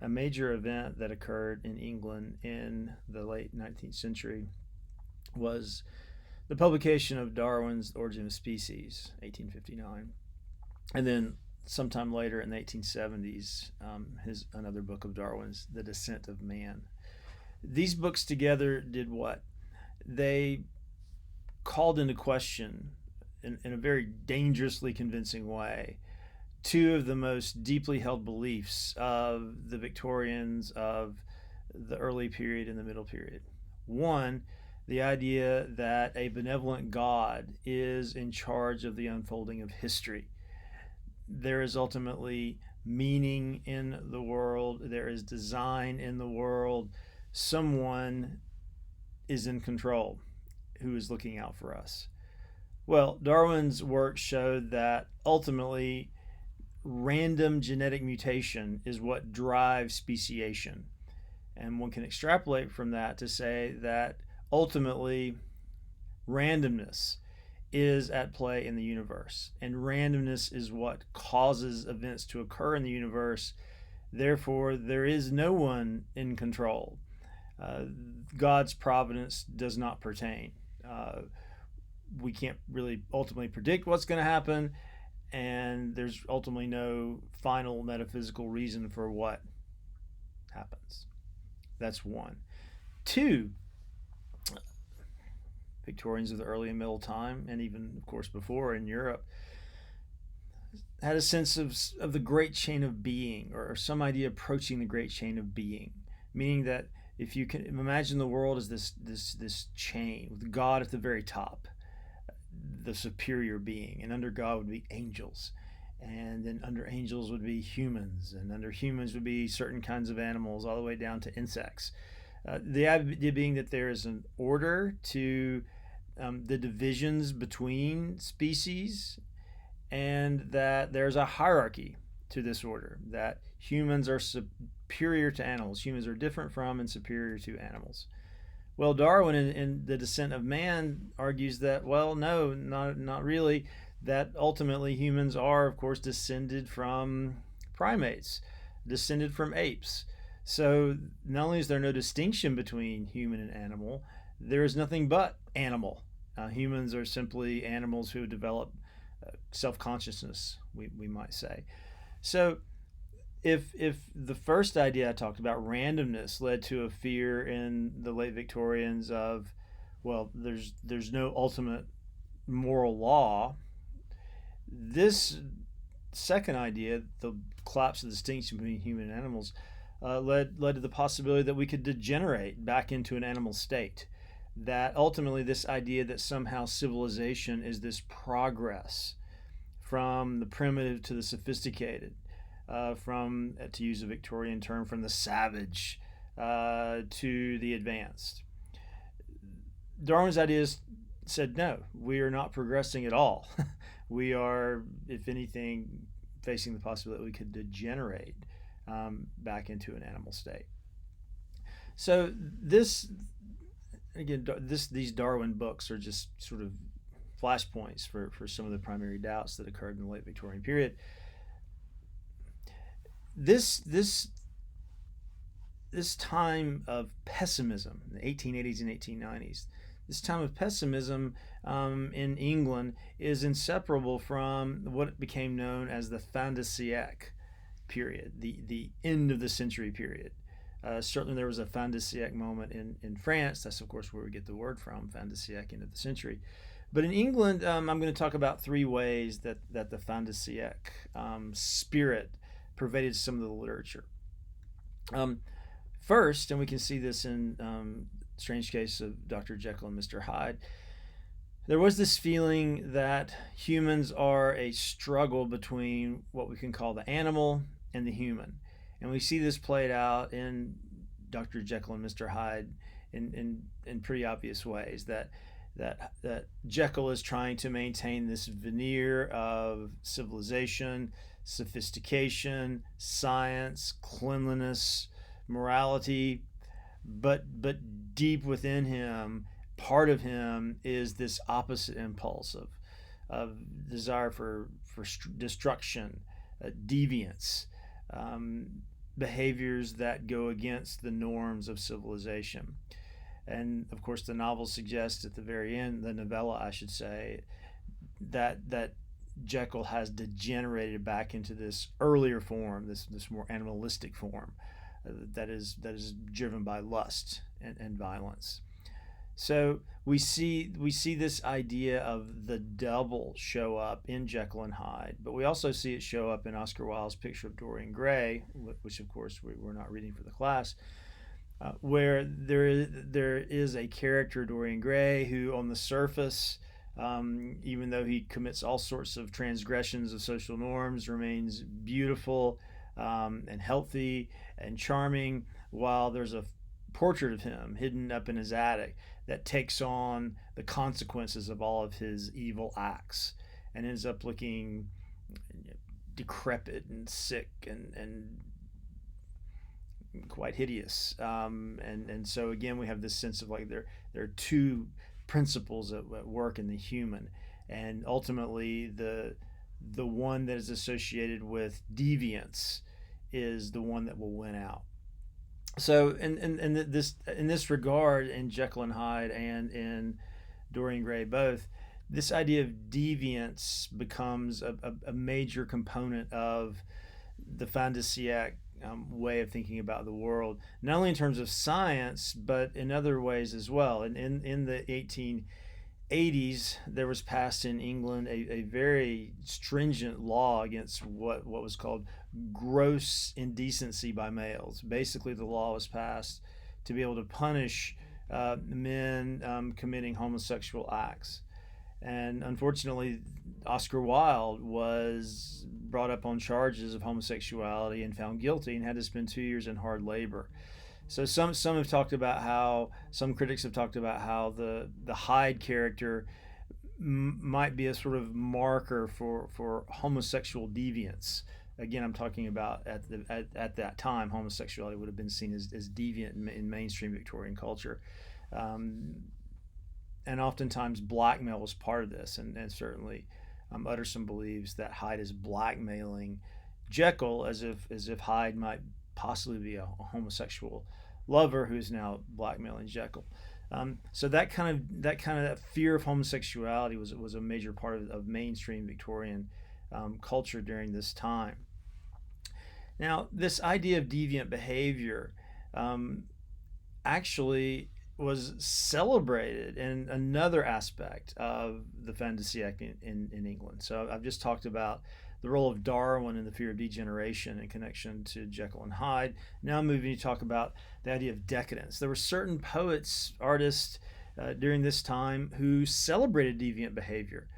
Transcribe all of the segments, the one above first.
a major event that occurred in England in the late 19th century was the publication of Darwin's Origin of Species, 1859, and then sometime later in the 1870s, another book of Darwin's, The Descent of Man. These books together did what? They called into question, in a very dangerously convincing way, two of the most deeply held beliefs of the Victorians of the early period and the middle period. One, the idea that a benevolent God is in charge of the unfolding of history. There is ultimately meaning in the world, there is design in the world. Someone is in control who is looking out for us. Well, Darwin's work showed that ultimately random genetic mutation is what drives speciation. And one can extrapolate from that to say that ultimately randomness is at play in the universe. And randomness is what causes events to occur in the universe. Therefore, there is no one in control. God's providence does not pertain. We can't really ultimately predict what's going to happen, and there's ultimately no final metaphysical reason for what happens. That's one. Two, Victorians of the early and middle time, and even, of course, before in Europe, had a sense of the great chain of being, or some idea approaching the great chain of being, meaning that if you can imagine the world as this chain with God at the very top, the superior being, and under God would be angels, and then under angels would be humans, and under humans would be certain kinds of animals, all the way down to insects. The idea being that there is an order to the divisions between species, and that there's a hierarchy to this order, that humans are superior to animals. Humans are different from and superior to animals. Well, Darwin in The Descent of Man argues that, well, no, not really, that ultimately humans are, of course, descended from primates, descended from apes. So not only is there no distinction between human and animal, there is nothing but animal. Humans are simply animals who develop self-consciousness, we might say. So if the first idea I talked about, randomness, led to a fear in the late Victorians of, well, there's no ultimate moral law, this second idea, the collapse of the distinction between human and animals, led to the possibility that we could degenerate back into an animal state. That ultimately this idea that somehow civilization is this progress from the primitive to the sophisticated, from, to use a Victorian term, from the savage to the advanced. Darwin's ideas said, no, we are not progressing at all. We are, if anything, facing the possibility that we could degenerate back into an animal state. So these Darwin books are just sort of flashpoints for some of the primary doubts that occurred in the late Victorian period. This time of pessimism, the 1880s and 1890s, this time of pessimism in England is inseparable from what became known as the fin de siècle period, the end of the century period. Certainly there was a fin de siècle moment in France. That's, of course, where we get the word from, fin de siècle, end of the century. But in England, I'm going to talk about three ways that the fin de siècle spirit pervaded some of the literature. First, and we can see this in Strange Case of Dr. Jekyll and Mr. Hyde, there was this feeling that humans are a struggle between what we can call the animal and the human. And we see this played out in Dr. Jekyll and Mr. Hyde in pretty obvious ways, that Jekyll is trying to maintain this veneer of civilization, sophistication, science, cleanliness, morality, but deep within him, part of him is this opposite impulse of desire for destruction, deviance, behaviors that go against the norms of civilization. And of course, the novel suggests at the very end, the novella, I should say, that Jekyll has degenerated back into this earlier form, this more animalistic form, that is driven by lust and violence. So we see this idea of the double show up in Jekyll and Hyde, but we also see it show up in Oscar Wilde's picture of Dorian Gray, which of course we're not reading for the class, where there is a character, Dorian Gray, who on the surface, even though he commits all sorts of transgressions of social norms, remains beautiful and healthy and charming, while there's a portrait of him hidden up in his attic that takes on the consequences of all of his evil acts and ends up looking decrepit and sick and quite hideous. And so again, we have this sense of like there are two principles at work in the human, and ultimately the one that is associated with deviance is the one that will win out. So in this regard, in Jekyll and Hyde and in Dorian Gray both, this idea of deviance becomes a major component of the fin de siècle way of thinking about the world, not only in terms of science, but in other ways as well. And in the 1880s, there was passed in England a very stringent law against what was called gross indecency by males. Basically, the law was passed to be able to punish men committing homosexual acts. And unfortunately, Oscar Wilde was brought up on charges of homosexuality and found guilty and had to spend 2 years in hard labor. So some have talked about how some critics have talked about how the Hyde character might be a sort of marker for homosexual deviance. Again, I'm talking about at that time, homosexuality would have been seen as deviant in mainstream Victorian culture. And oftentimes blackmail was part of this, and certainly Utterson believes that Hyde is blackmailing Jekyll as if Hyde might possibly be a homosexual lover who's now blackmailing Jekyll. So that fear of homosexuality was a major part of mainstream Victorian culture during this time. Now, this idea of deviant behavior actually was celebrated in another aspect of the fin de siècle in England. So I've just talked about the role of Darwin in the fear of degeneration in connection to Jekyll and Hyde. Now I'm moving to talk about the idea of decadence. There were certain poets, artists during this time who celebrated deviant behavior,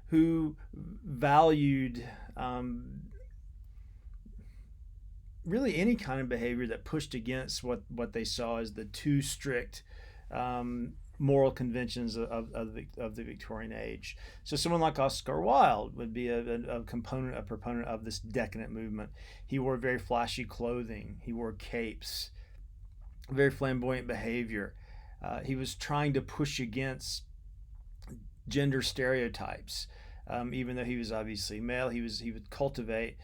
who valued really any kind of behavior that pushed against what they saw as the too strict moral conventions of the Victorian age. So someone like Oscar Wilde would be a proponent of this decadent movement. He wore very flashy clothing. He wore capes, very flamboyant behavior. He was trying to push against gender stereotypes. Even though he was obviously male, he would cultivate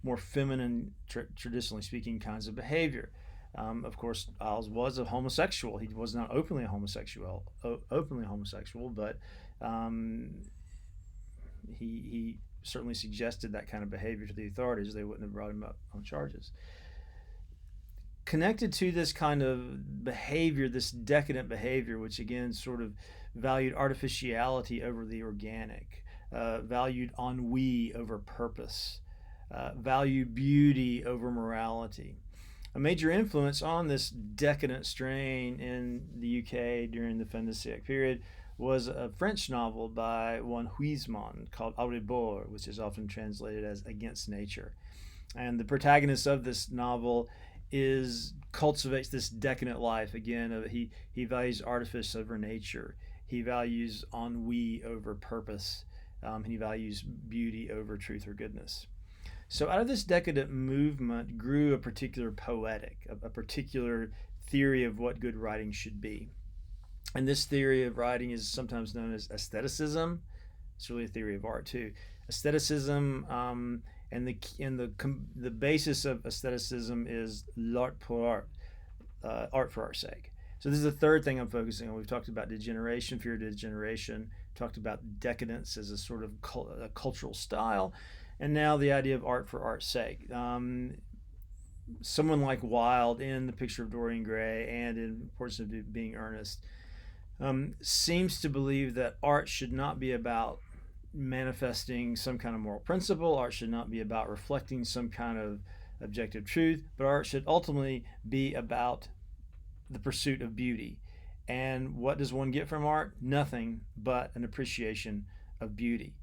more feminine, traditionally speaking, kinds of behavior. Of course, Isles was a homosexual. He was not openly homosexual, but he certainly suggested that kind of behavior to the authorities. They wouldn't have brought him up on charges. Connected to this kind of behavior, this decadent behavior, which again sort of valued artificiality over the organic, valued ennui over purpose, valued beauty over morality. A major influence on this decadent strain in the UK during the fin de siècle period was a French novel by one Huysmans called Au Rebord, which is often translated as Against Nature. And the protagonist of this novel cultivates this decadent life. Again, he values artifice over nature. He values ennui over purpose. He values beauty over truth or goodness. So out of this decadent movement grew a particular a particular theory of what good writing should be. And this theory of writing is sometimes known as aestheticism. It's really a theory of art too. Aestheticism And the basis of aestheticism is l'art pour art, art for art's sake. So this is the third thing I'm focusing on. We've talked about degeneration, fear of degeneration, talked about decadence as a sort of a cultural style, and now the idea of art for art's sake. Someone like Wilde in The Picture of Dorian Gray and in Portrait of Being Earnest seems to believe that art should not be about manifesting some kind of moral principle. Art should not be about reflecting some kind of objective truth, but art should ultimately be about the pursuit of beauty. And what does one get from art? Nothing but an appreciation of beauty.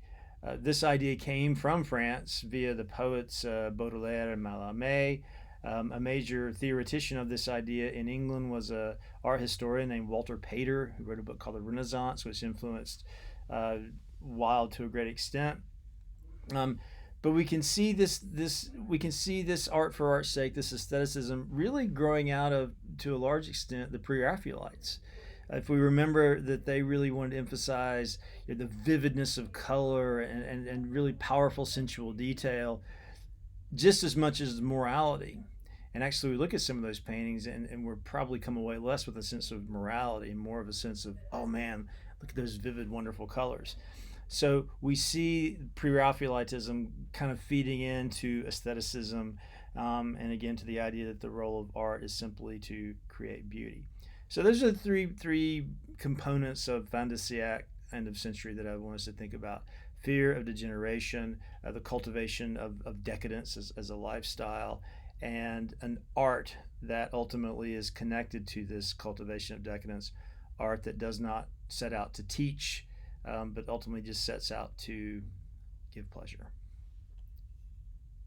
This idea came from France via the poets Baudelaire and Mallarmé. A major theoretician of this idea in England was an art historian named Walter Pater, who wrote a book called The Renaissance, which influenced Wilde to a great extent. But we can see this art for art's sake, this aestheticism, really growing out of, to a large extent, the pre-Raphaelites. If we remember that they really wanted to emphasize the vividness of color and really powerful sensual detail, just as much as morality. And actually, we look at some of those paintings, and we're probably come away less with a sense of morality, more of a sense of, oh man, look at those vivid, wonderful colors. So we see pre-Raphaelitism kind of feeding into aestheticism, and again to the idea that the role of art is simply to create beauty. So those are the three components of fin de siècle, end of century, that I want us to think about: fear of degeneration, the cultivation of decadence as a lifestyle, and an art that ultimately is connected to this cultivation of decadence, art that does not set out to teach, but ultimately just sets out to give pleasure.